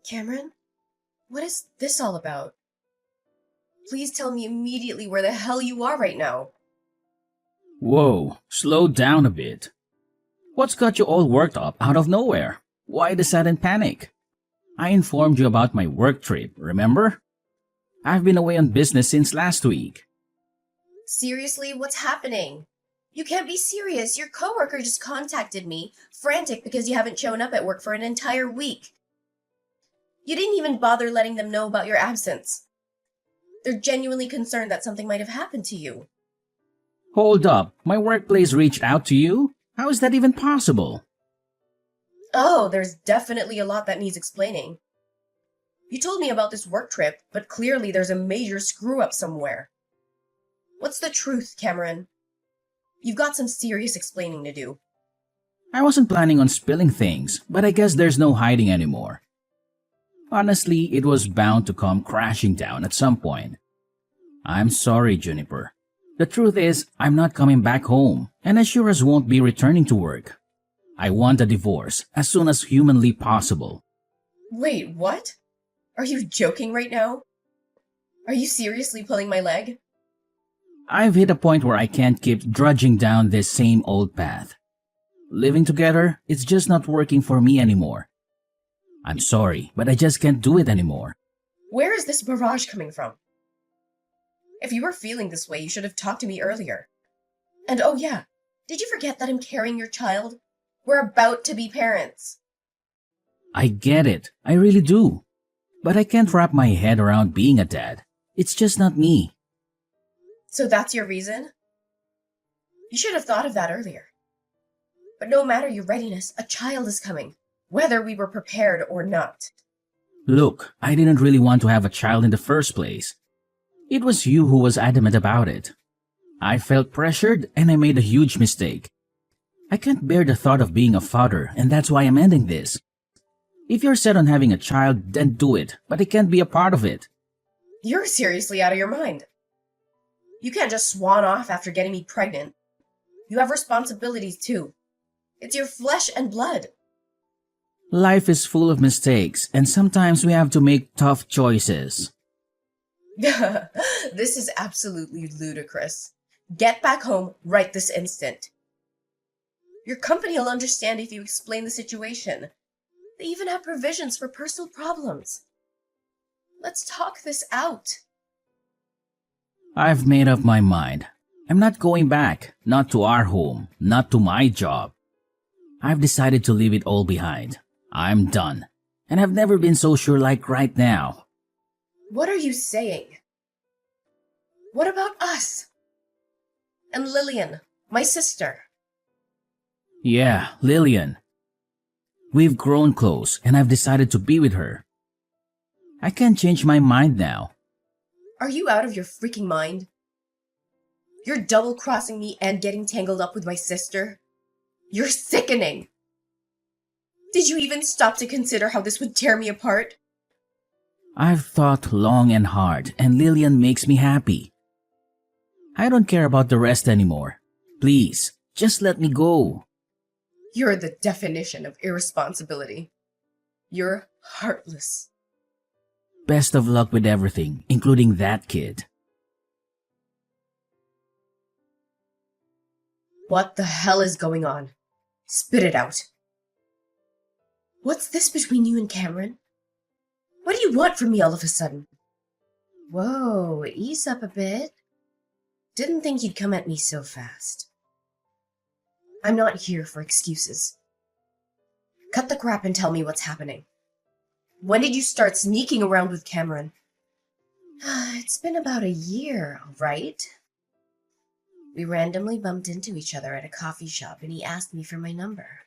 Cameron, what is this all about? Please tell me immediately where the hell you are right now. Whoa, slow down a bit. What's got you all worked up out of nowhere? Why the sudden panic? I informed you about my work trip, remember? I've been away on business since last week. Seriously, what's happening? You can't be serious. Your coworker just contacted me, frantic because you haven't shown up at work for an entire week. You didn't even bother letting them know about your absence. They're genuinely concerned that something might have happened to you. Hold up, my workplace reached out to you? How is that even possible? Oh, there's definitely a lot that needs explaining. You told me about this work trip, but clearly there's a major screw-up somewhere. What's the truth, Cameron? You've got some serious explaining to do. I wasn't planning on spilling things, but I guess there's no hiding anymore. Honestly, it was bound to come crashing down at some point. I'm sorry, Juniper. The truth is, I'm not coming back home, and I sure as won't be returning to work. I want a divorce as soon as humanly possible. Wait, what? Are you joking right now? Are you seriously pulling my leg? I've hit a point where I can't keep drudging down this same old path. Living together, it's just not working for me anymore. I'm sorry, but I just can't do it anymore. Where is this barrage coming from? If you were feeling this way, you should have talked to me earlier. And oh yeah, did you forget that I'm carrying your child? We're about to be parents. I get it, I really do. But I can't wrap my head around being a dad. It's just not me. So that's your reason? You should have thought of that earlier. But no matter your readiness, a child is coming, whether we were prepared or not. Look, I didn't really want to have a child in the first place. It was you who was adamant about it. I felt pressured and I made a huge mistake. I can't bear the thought of being a father, and that's why I'm ending this. If you're set on having a child, then do it, but I can't be a part of it. You're seriously out of your mind. You can't just swan off after getting me pregnant. You have responsibilities too. It's your flesh and blood. Life is full of mistakes, and sometimes we have to make tough choices. This is absolutely ludicrous. Get back home right this instant. Your company will understand if you explain the situation. They even have provisions for personal problems. Let's talk this out. I've made up my mind. I'm not going back, not to our home, not to my job. I've decided to leave it all behind. I'm done. And I've never been so sure like right now. What are you saying? What about us? And Lillian, my sister. Yeah, Lillian. We've grown close and I've decided to be with her. I can't change my mind now. Are you out of your freaking mind? You're double-crossing me and getting tangled up with my sister? You're sickening! Did you even stop to consider how this would tear me apart? I've thought long and hard and Lillian makes me happy. I don't care about the rest anymore. Please, just let me go. You're the definition of irresponsibility. You're heartless. Best of luck with everything, including that kid. What the hell is going on? Spit it out. What's this between you and Cameron? What do you want from me all of a sudden? Whoa, ease up a bit. Didn't think you'd come at me so fast. I'm not here for excuses. Cut the crap and tell me what's happening. When did you start sneaking around with Cameron? It's been about a year, right? We randomly bumped into each other at a coffee shop and he asked me for my number.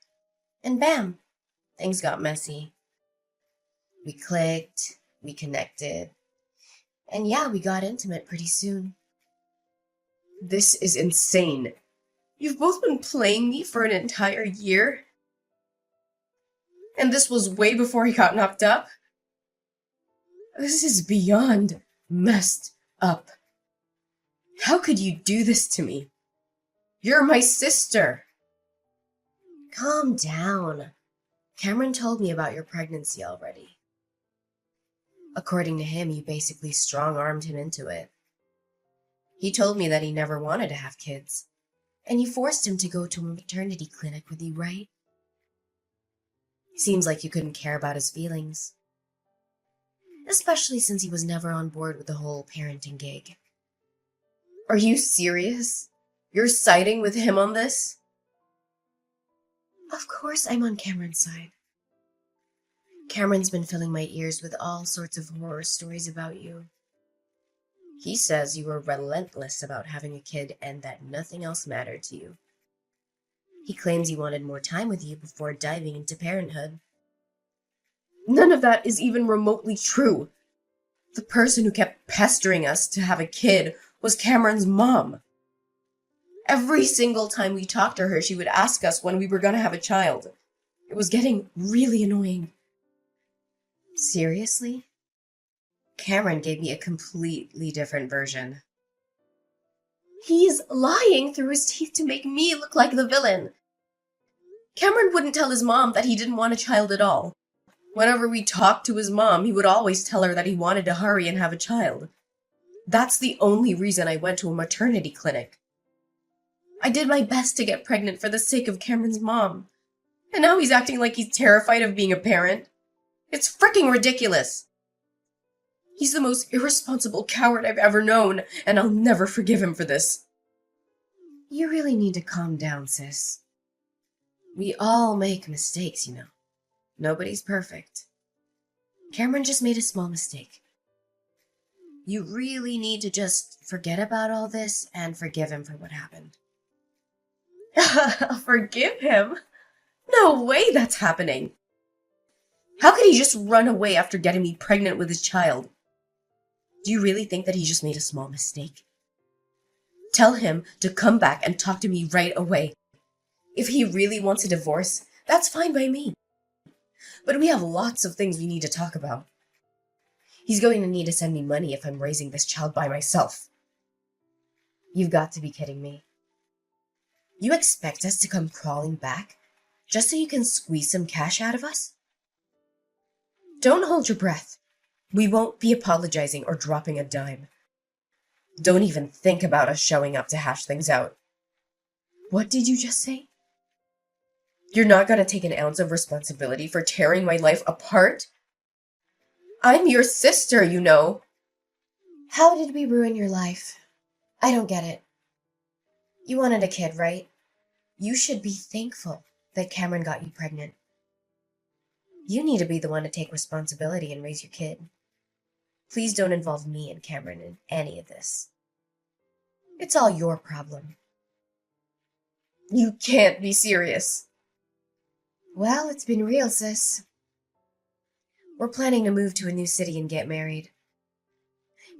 And bam, things got messy. We clicked, we connected, and yeah, we got intimate pretty soon. This is insane. You've both been playing me for an entire year? And this was way before he got knocked up? This is beyond messed up. How could you do this to me? You're my sister. Calm down. Cameron told me about your pregnancy already. According to him, you basically strong-armed him into it. He told me that he never wanted to have kids, and you forced him to go to a maternity clinic with you, right? Seems like you couldn't care about his feelings. Especially since he was never on board with the whole parenting gig. Are you serious? You're siding with him on this? Of course I'm on Cameron's side. Cameron's been filling my ears with all sorts of horror stories about you. He says you were relentless about having a kid and that nothing else mattered to you. He claims he wanted more time with you before diving into parenthood. None of that is even remotely true. The person who kept pestering us to have a kid was Cameron's mom. Every single time we talked to her, she would ask us when we were going to have a child. It was getting really annoying. Seriously? Cameron gave me a completely different version. He's lying through his teeth to make me look like the villain. Cameron wouldn't tell his mom that he didn't want a child at all. Whenever we talked to his mom, he would always tell her that he wanted to hurry and have a child. That's the only reason I went to a maternity clinic. I did my best to get pregnant for the sake of Cameron's mom. And now he's acting like he's terrified of being a parent. It's freaking ridiculous. He's the most irresponsible coward I've ever known, and I'll never forgive him for this. You really need to calm down, sis. We all make mistakes, you know. Nobody's perfect. Cameron just made a small mistake. You really need to just forget about all this and forgive him for what happened. Forgive him? No way that's happening. How could he just run away after getting me pregnant with his child? Do you really think that he just made a small mistake? Tell him to come back and talk to me right away. If he really wants a divorce, that's fine by me. But we have lots of things we need to talk about. He's going to need to send me money if I'm raising this child by myself. You've got to be kidding me. You expect us to come crawling back just so you can squeeze some cash out of us? Don't hold your breath. We won't be apologizing or dropping a dime. Don't even think about us showing up to hash things out. What did you just say? You're not going to take an ounce of responsibility for tearing my life apart? I'm your sister, you know. How did we ruin your life? I don't get it. You wanted a kid, right? You should be thankful that Cameron got you pregnant. You need to be the one to take responsibility and raise your kid. Please don't involve me and Cameron in any of this. It's all your problem. You can't be serious. Well, it's been real, sis. We're planning to move to a new city and get married.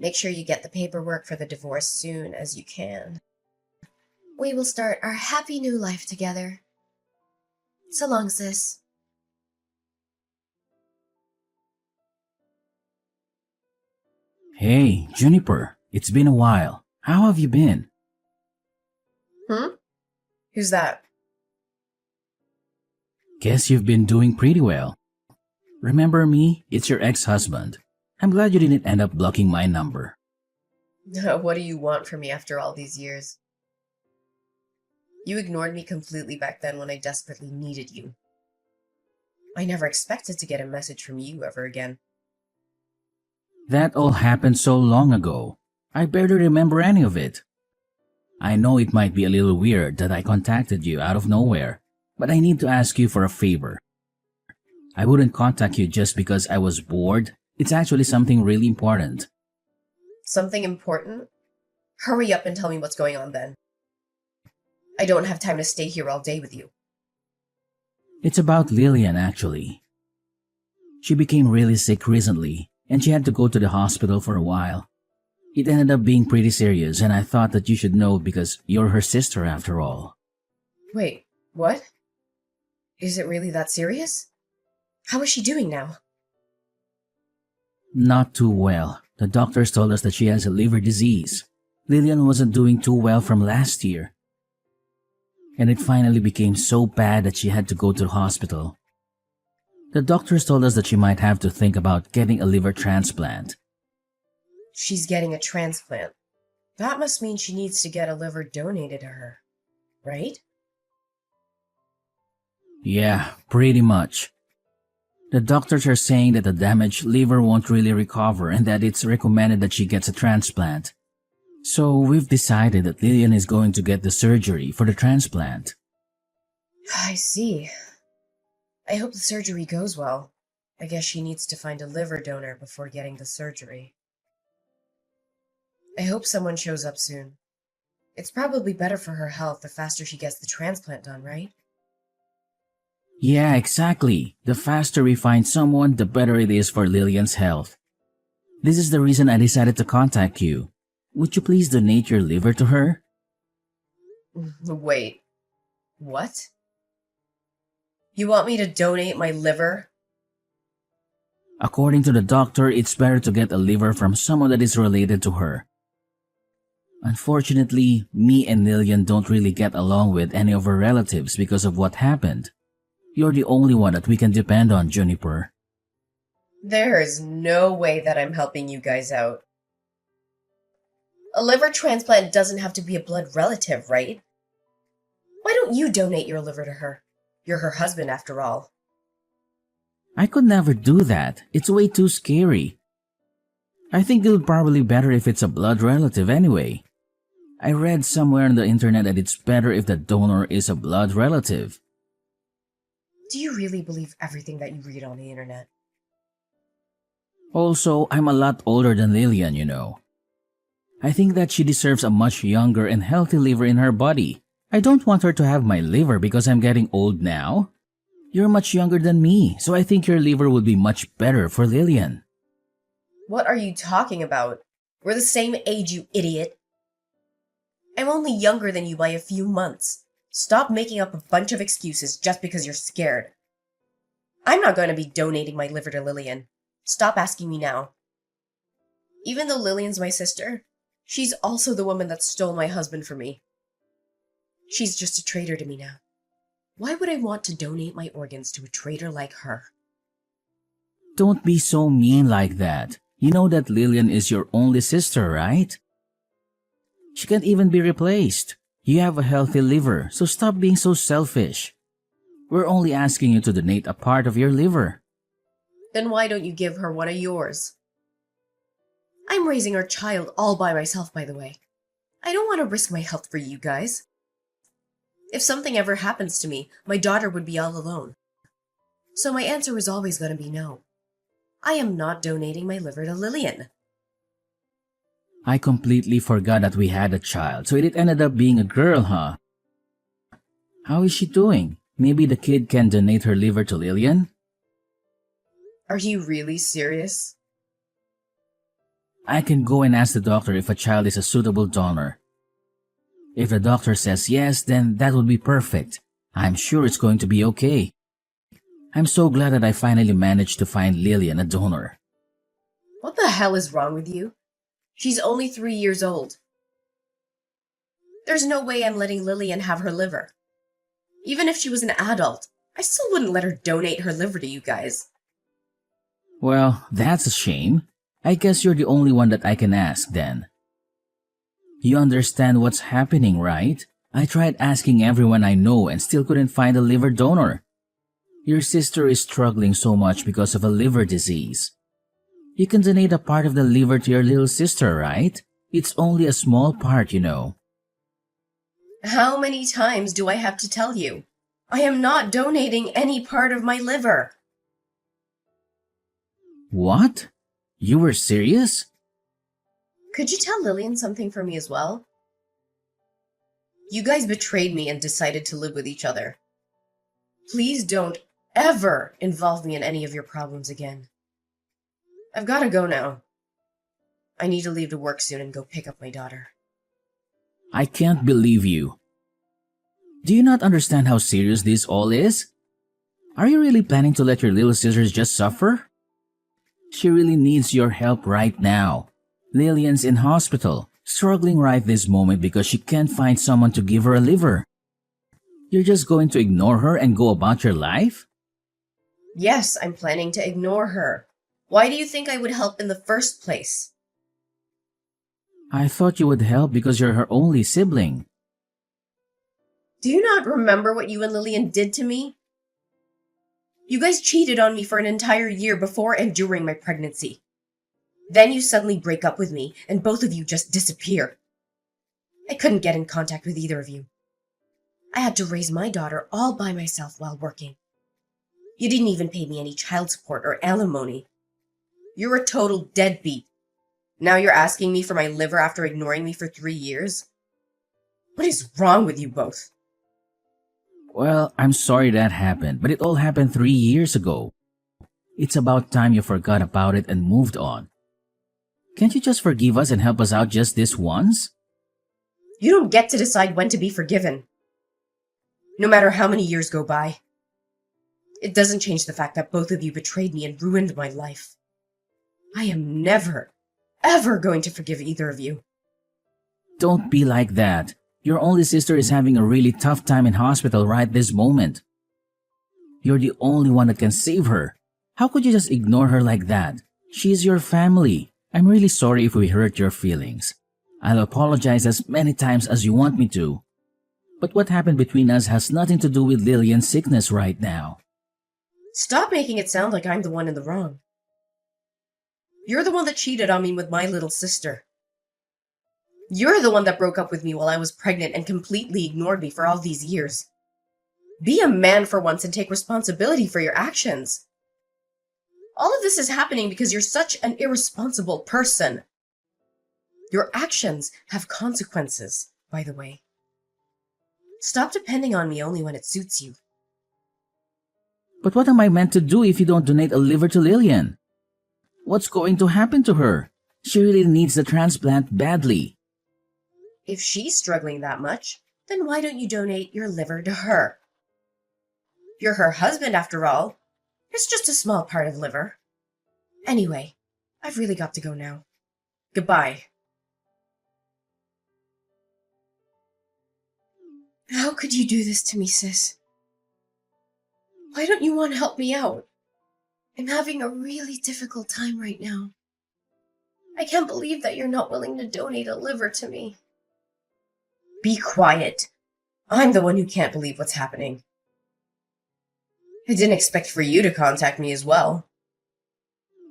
Make sure you get the paperwork for the divorce soon as you can. We will start our happy new life together. So long, sis. Hey, Juniper, it's been a while. How have you been? Who's that? Guess you've been doing pretty well. Remember me? It's your ex-husband. I'm glad you didn't end up blocking my number. What do you want from me after all these years? You ignored me completely back then when I desperately needed you. I never expected to get a message from you ever again. That all happened so long ago. I barely remember any of it. I know it might be a little weird that I contacted you out of nowhere, but I need to ask you for a favor. I wouldn't contact you just because I was bored. It's actually something really important. Something important? Hurry up and tell me what's going on then. I don't have time to stay here all day with you. It's about Lillian, actually. She became really sick recently, and she had to go to the hospital for a while. It ended up being pretty serious, and I thought that you should know because you're her sister after all. Wait, what? Is it really that serious? How is she doing now? Not too well. The doctors told us that she has a liver disease. Lillian wasn't doing too well from last year. And it finally became so bad that she had to go to the hospital. The doctors told us that she might have to think about getting a liver transplant. She's getting a transplant. That must mean she needs to get a liver donated to her, right? Yeah, pretty much. The doctors are saying that the damaged liver won't really recover and that it's recommended that she gets a transplant. So we've decided that Lillian is going to get the surgery for the transplant. I see. I hope the surgery goes well. I guess she needs to find a liver donor before getting the surgery. I hope someone shows up soon. It's probably better for her health the faster she gets the transplant done, right? Yeah, exactly. The faster we find someone, the better it is for Lillian's health. This is the reason I decided to contact you. Would you please donate your liver to her? Wait. What? You want me to donate my liver? According to the doctor, it's better to get a liver from someone that is related to her. Unfortunately, me and Lillian don't really get along with any of her relatives because of what happened. You're the only one that we can depend on, Juniper. There is no way that I'm helping you guys out. A liver transplant doesn't have to be a blood relative, right? Why don't you donate your liver to her? You're her husband, after all. I could never do that. It's way too scary. I think it'll probably be better if it's a blood relative anyway. I read somewhere on the internet that it's better if the donor is a blood relative. Do you really believe everything that you read on the internet? Also, I'm a lot older than Lillian, you know. I think that she deserves a much younger and healthy liver in her body. I don't want her to have my liver because I'm getting old now. You're much younger than me, so I think your liver would be much better for Lillian. What are you talking about? We're the same age, you idiot. I'm only younger than you by a few months. Stop making up a bunch of excuses just because you're scared. I'm not going to be donating my liver to Lillian. Stop asking me now. Even though Lillian's my sister, she's also the woman that stole my husband from me. She's just a traitor to me now. Why would I want to donate my organs to a traitor like her? Don't be so mean like that. You know that Lillian is your only sister, right? She can't even be replaced. You have a healthy liver, so stop being so selfish. We're only asking you to donate a part of your liver. Then why don't you give her one of yours? I'm raising our child all by myself, by the way. I don't want to risk my health for you guys. If something ever happens to me, my daughter would be all alone. So my answer was always going to be no. I am not donating my liver to Lillian. I completely forgot that we had a child, so it ended up being a girl, huh? How is she doing? Maybe the kid can donate her liver to Lillian? Are you really serious? I can go and ask the doctor if a child is a suitable donor. If the doctor says yes, then that would be perfect. I'm sure it's going to be okay. I'm so glad that I finally managed to find Lillian a donor. What the hell is wrong with you? She's only 3 years old. There's no way I'm letting Lillian have her liver. Even if she was an adult, I still wouldn't let her donate her liver to you guys. Well, that's a shame. I guess you're the only one that I can ask then. You understand what's happening, right? I tried asking everyone I know and still couldn't find a liver donor. Your sister is struggling so much because of a liver disease. You can donate a part of the liver to your little sister, right? It's only a small part, you know. How many times do I have to tell you? I am not donating any part of my liver. What? You were serious? Could you tell Lillian something for me as well? You guys betrayed me and decided to live with each other. Please don't ever involve me in any of your problems again. I've got to go now. I need to leave to work soon and go pick up my daughter. I can't believe you. Do you not understand how serious this all is? Are you really planning to let your little sisters just suffer? She really needs your help right now. Lillian's in hospital, struggling right this moment because she can't find someone to give her a liver. You're just going to ignore her and go about your life? Yes, I'm planning to ignore her. Why do you think I would help in the first place? I thought you would help because you're her only sibling. Do you not remember what you and Lillian did to me? You guys cheated on me for an entire year before and during my pregnancy. Then you suddenly break up with me, and both of you just disappear. I couldn't get in contact with either of you. I had to raise my daughter all by myself while working. You didn't even pay me any child support or alimony. You're a total deadbeat. Now you're asking me for my liver after ignoring me for 3 years? What is wrong with you both? Well, I'm sorry that happened, but it all happened 3 years ago. It's about time you forgot about it and moved on. Can't you just forgive us and help us out just this once? You don't get to decide when to be forgiven. No matter how many years go by. It doesn't change the fact that both of you betrayed me and ruined my life. I am never, ever going to forgive either of you. Don't be like that. Your only sister is having a really tough time in hospital right this moment. You're the only one that can save her. How could you just ignore her like that? She's your family. I'm really sorry if we hurt your feelings. I'll apologize as many times as you want me to. But what happened between us has nothing to do with Lillian's sickness right now. Stop making it sound like I'm the one in the wrong. You're the one that cheated on me with my little sister. You're the one that broke up with me while I was pregnant and completely ignored me for all these years. Be a man for once and take responsibility for your actions. All of this is happening because you're such an irresponsible person. Your actions have consequences, by the way. Stop depending on me only when it suits you. But what am I meant to do if you don't donate a liver to Lillian? What's going to happen to her? She really needs the transplant badly. If she's struggling that much, then why don't you donate your liver to her? You're her husband, after all. It's just a small part of liver. Anyway, I've really got to go now. Goodbye. How could you do this to me, sis? Why don't you want to help me out? I'm having a really difficult time right now. I can't believe that you're not willing to donate a liver to me. Be quiet. I'm the one who can't believe what's happening. I didn't expect for you to contact me as well.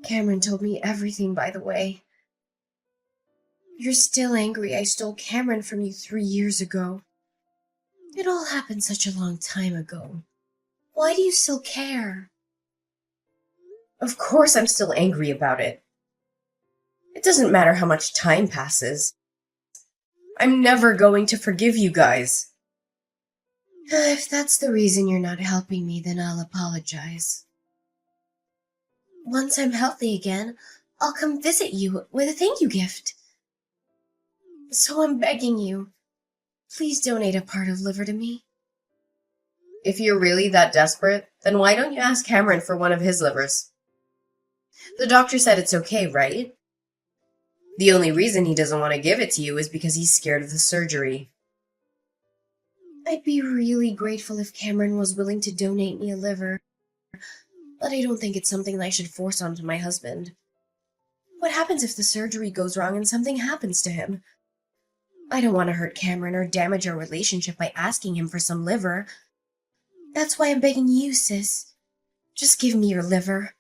Cameron told me everything, by the way. You're still angry I stole Cameron from you 3 years ago. It all happened such a long time ago. Why do you still care? Of course I'm still angry about it. It doesn't matter how much time passes. I'm never going to forgive you guys. If that's the reason you're not helping me, then I'll apologize. Once I'm healthy again, I'll come visit you with a thank you gift. So I'm begging you, please donate a part of liver to me. If you're really that desperate, then why don't you ask Cameron for one of his livers? The doctor said it's okay, right? The only reason he doesn't want to give it to you is because he's scared of the surgery. I'd be really grateful if Cameron was willing to donate me a liver, but I don't think it's something I should force onto my husband. What happens if the surgery goes wrong and something happens to him? I don't want to hurt Cameron or damage our relationship by asking him for some liver. That's why I'm begging you, sis. Just give me your liver.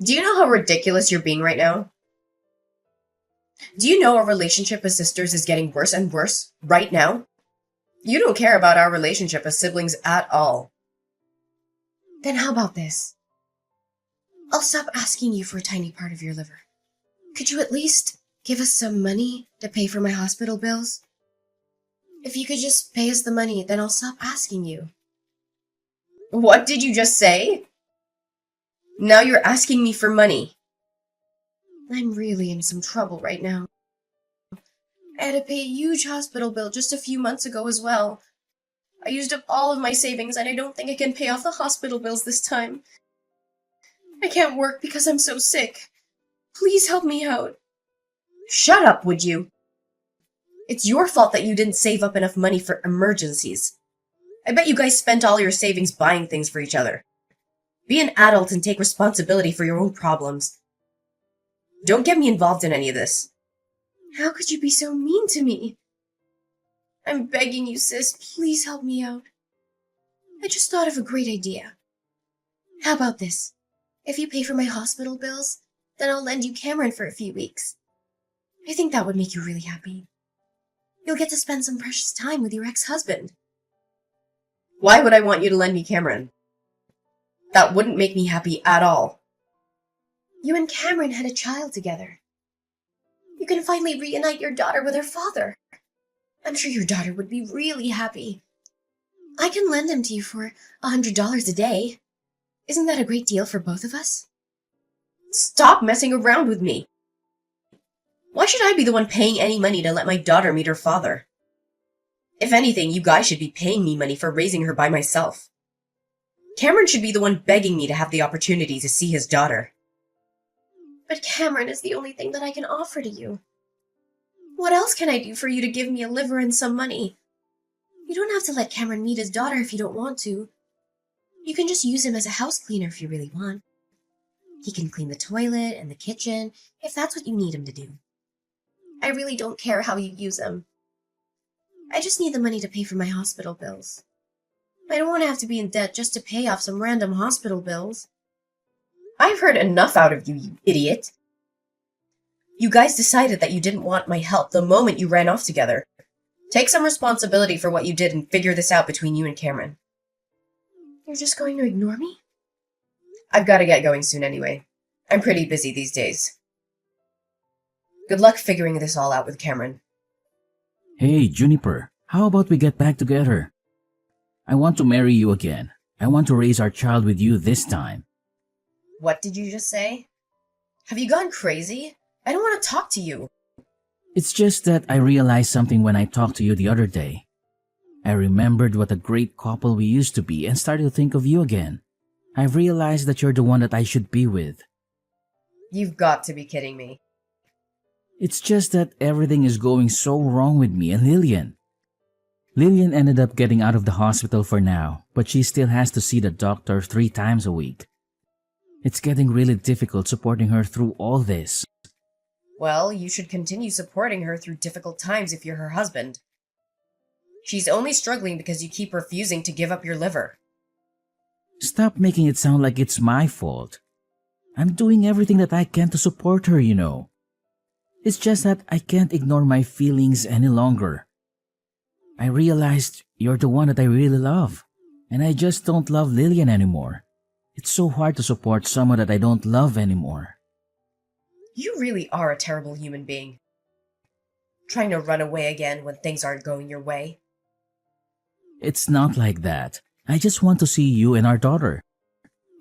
Do you know how ridiculous you're being right now? Do you know our relationship as sisters is getting worse and worse right now? You don't care about our relationship as siblings at all. Then how about this? I'll stop asking you for a tiny part of your liver. Could you at least give us some money to pay for my hospital bills? If you could just pay us the money, then I'll stop asking you. What did you just say? Now you're asking me for money. I'm really in some trouble right now. I had to pay a huge hospital bill just a few months ago as well. I used up all of my savings and I don't think I can pay off the hospital bills this time. I can't work because I'm so sick. Please help me out. Shut up, would you? It's your fault that you didn't save up enough money for emergencies. I bet you guys spent all your savings buying things for each other. Be an adult and take responsibility for your own problems. Don't get me involved in any of this. How could you be so mean to me? I'm begging you, sis, please help me out. I just thought of a great idea. How about this? If you pay for my hospital bills, then I'll lend you Cameron for a few weeks. I think that would make you really happy. You'll get to spend some precious time with your ex-husband. Why would I want you to lend me Cameron? That wouldn't make me happy at all. You and Cameron had a child together. You can finally reunite your daughter with her father. I'm sure your daughter would be really happy. I can lend him to you for $100 a day. Isn't that a great deal for both of us? Stop messing around with me. Why should I be the one paying any money to let my daughter meet her father? If anything, you guys should be paying me money for raising her by myself. Cameron should be the one begging me to have the opportunity to see his daughter. But Cameron is the only thing that I can offer to you. What else can I do for you to give me a liver and some money? You don't have to let Cameron meet his daughter if you don't want to. You can just use him as a house cleaner if you really want. He can clean the toilet and the kitchen if that's what you need him to do. I really don't care how you use him. I just need the money to pay for my hospital bills. I don't want to have to be in debt just to pay off some random hospital bills. I've heard enough out of you, you idiot. You guys decided that you didn't want my help the moment you ran off together. Take some responsibility for what you did and figure this out between you and Cameron. You're just going to ignore me? I've got to get going soon anyway. I'm pretty busy these days. Good luck figuring this all out with Cameron. Hey, Juniper, how about we get back together? I want to marry you again. I want to raise our child with you this time. What did you just say? Have you gone crazy? I don't want to talk to you. It's just that I realized something when I talked to you the other day. I remembered what a great couple we used to be and started to think of you again. I realized that you're the one that I should be with. You've got to be kidding me. It's just that everything is going so wrong with me and Lillian. Lillian ended up getting out of the hospital for now, but she still has to see the doctor 3 times a week. It's getting really difficult supporting her through all this. Well, you should continue supporting her through difficult times if you're her husband. She's only struggling because you keep refusing to give up your liver. Stop making it sound like it's my fault. I'm doing everything that I can to support her, you know. It's just that I can't ignore my feelings any longer. I realized you're the one that I really love, and I just don't love Lillian anymore. It's so hard to support someone that I don't love anymore. You really are a terrible human being. Trying to run away again when things aren't going your way. It's not like that. I just want to see you and our daughter.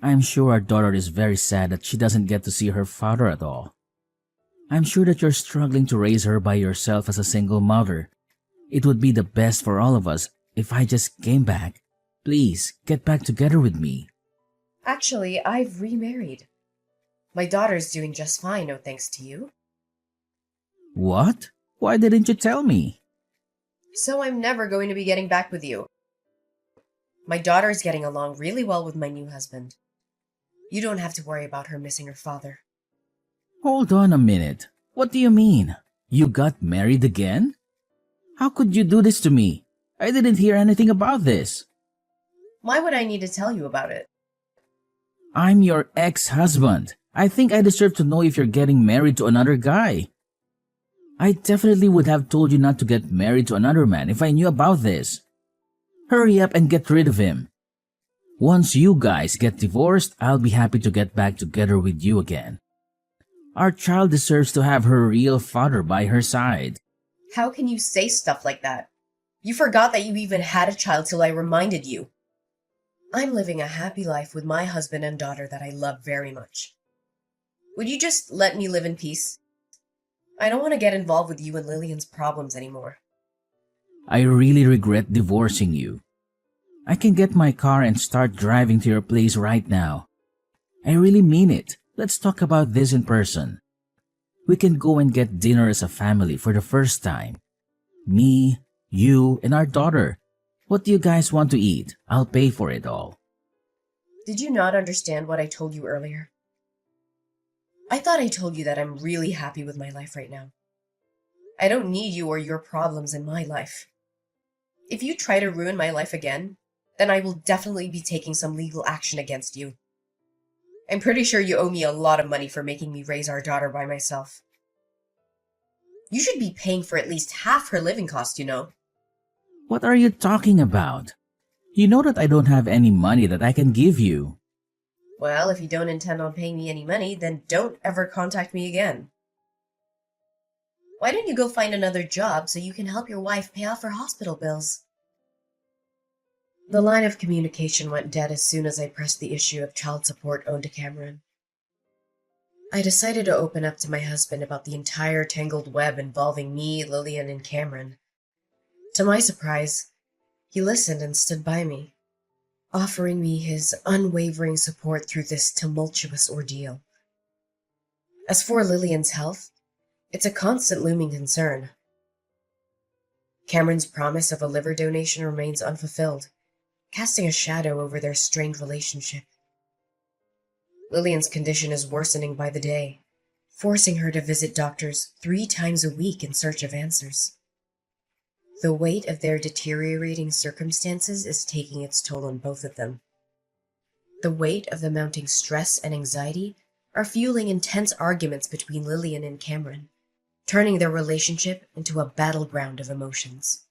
I'm sure our daughter is very sad that she doesn't get to see her father at all. I'm sure that you're struggling to raise her by yourself as a single mother. It would be the best for all of us if I just came back. Please, get back together with me. Actually, I've remarried. My daughter's doing just fine, no thanks to you. What? Why didn't you tell me? So I'm never going to be getting back with you. My daughter's getting along really well with my new husband. You don't have to worry about her missing her father. Hold on a minute. What do you mean? You got married again? How could you do this to me? I didn't hear anything about this. Why would I need to tell you about it? I'm your ex-husband. I think I deserve to know if you're getting married to another guy. I definitely would have told you not to get married to another man if I knew about this. Hurry up and get rid of him. Once you guys get divorced, I'll be happy to get back together with you again. Our child deserves to have her real father by her side. How can you say stuff like that? You forgot that you even had a child till I reminded you. I'm living a happy life with my husband and daughter that I love very much. Would you just let me live in peace? I don't want to get involved with you and Lillian's problems anymore. I really regret divorcing you. I can get my car and start driving to your place right now. I really mean it. Let's talk about this in person. We can go and get dinner as a family for the first time. Me, you, and our daughter. What do you guys want to eat? I'll pay for it all. Did you not understand what I told you earlier? I thought I told you that I'm really happy with my life right now. I don't need you or your problems in my life. If you try to ruin my life again, then I will definitely be taking some legal action against you. I'm pretty sure you owe me a lot of money for making me raise our daughter by myself. You should be paying for at least half her living costs, you know. What are you talking about? You know that I don't have any money that I can give you. Well, if you don't intend on paying me any money, then don't ever contact me again. Why don't you go find another job so you can help your wife pay off her hospital bills? The line of communication went dead as soon as I pressed the issue of child support onto Cameron. I decided to open up to my husband about the entire tangled web involving me, Lillian, and Cameron. To my surprise, he listened and stood by me, offering me his unwavering support through this tumultuous ordeal. As for Lillian's health, it's a constant looming concern. Cameron's promise of a liver donation remains unfulfilled, casting a shadow over their strained relationship. Lillian's condition is worsening by the day, forcing her to visit doctors 3 times a week in search of answers. The weight of their deteriorating circumstances is taking its toll on both of them. The weight of the mounting stress and anxiety are fueling intense arguments between Lillian and Cameron, turning their relationship into a battleground of emotions.